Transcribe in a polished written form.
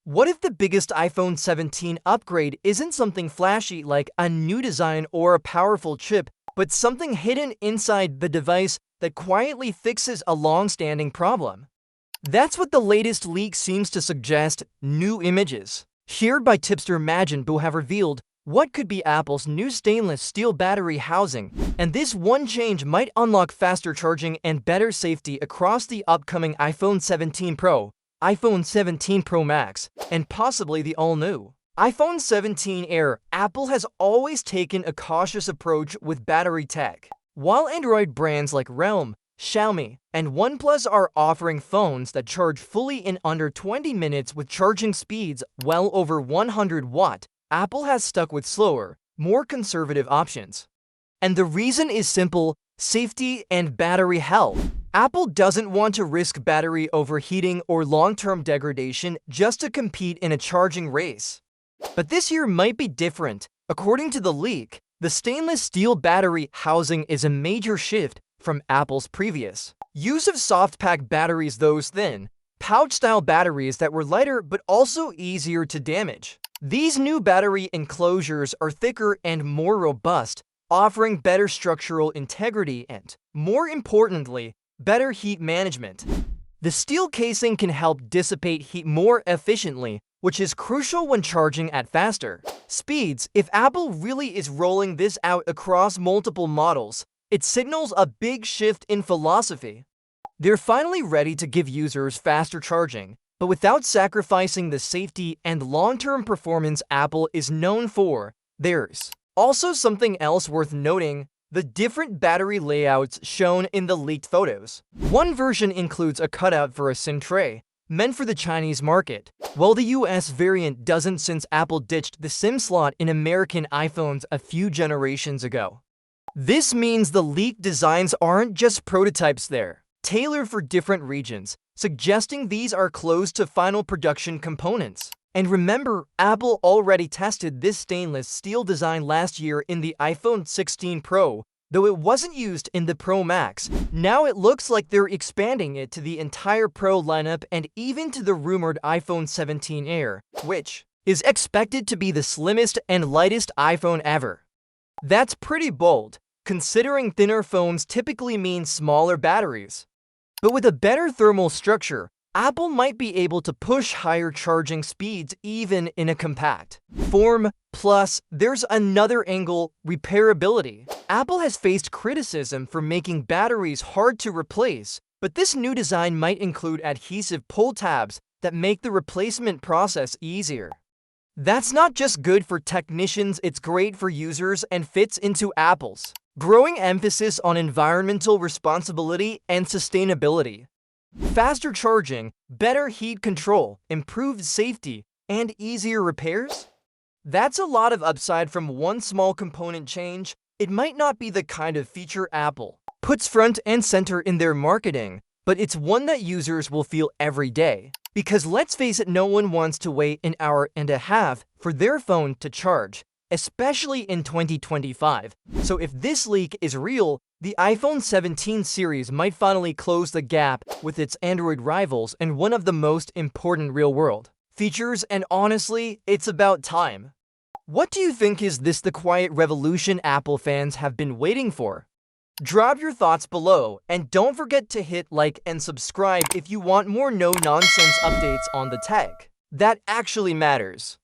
What if the biggest iPhone 17 upgrade isn't something flashy like a new design or a powerful chip, but something hidden inside the device that quietly fixes a long-standing problem? That's what the latest leak seems to suggest. New images, shared by tipster Majinbu, have revealed what could be Apple's new stainless steel battery housing, and this one change might unlock faster charging and better safety across the upcoming iPhone 17 Pro, iPhone 17 Pro Max, and possibly the all-new iPhone 17 Air. Apple has always taken a cautious approach with battery tech. While Android brands like Realme, Xiaomi, and OnePlus are offering phones that charge fully in under 20 minutes with charging speeds well over 100 watt, Apple has stuck with slower, more conservative options. And the reason is simple: safety and battery health. Apple doesn't want to risk battery overheating or long-term degradation just to compete in a charging race. But this year might be different. According to the leak, the stainless steel battery housing is a major shift from Apple's previous use of soft-pack batteries, those thin, pouch-style batteries that were lighter but also easier to damage. These new battery enclosures are thicker and more robust, offering better structural integrity and, more importantly, better heat management. The steel casing can help dissipate heat more efficiently, which is crucial when charging at faster speeds. If Apple really is rolling this out across multiple models, it signals a big shift in philosophy. They're finally ready to give users faster charging, but without sacrificing the safety and long-term performance Apple is known for. There's also something else worth noting: the different battery layouts shown in the leaked photos. One version includes a cutout for a SIM tray, meant for the Chinese market, while the US variant doesn't, since Apple ditched the SIM slot in American iPhones a few generations ago. This means the leaked designs aren't just prototypes, they're tailored for different regions, suggesting these are close to final production components. And remember, Apple already tested this stainless steel design last year in the iPhone 16 Pro, though it wasn't used in the Pro Max. Now it looks like they're expanding it to the entire Pro lineup and even to the rumored iPhone 17 Air, which is expected to be the slimmest and lightest iPhone ever. That's pretty bold, considering thinner phones typically mean smaller batteries. But with a better thermal structure, Apple might be able to push higher charging speeds even in a compact form. Plus, there's another angle: repairability. Apple has faced criticism for making batteries hard to replace, but this new design might include adhesive pull tabs that make the replacement process easier. That's not just good for technicians, it's great for users and fits into Apple's growing emphasis on environmental responsibility and sustainability. Faster charging, better heat control, improved safety, and easier repairs? That's a lot of upside from one small component change. It might not be the kind of feature Apple puts front and center in their marketing, but it's one that users will feel every day. Because let's face it, no one wants to wait an hour and a half for their phone to charge, especially in 2025. So if this leak is real, the iPhone 17 series might finally close the gap with its Android rivals and one of the most important real-world features, and honestly, it's about time. What do you think? Is this the quiet revolution Apple fans have been waiting for? Drop your thoughts below, and don't forget to hit like and subscribe if you want more no-nonsense updates on the tech that actually matters.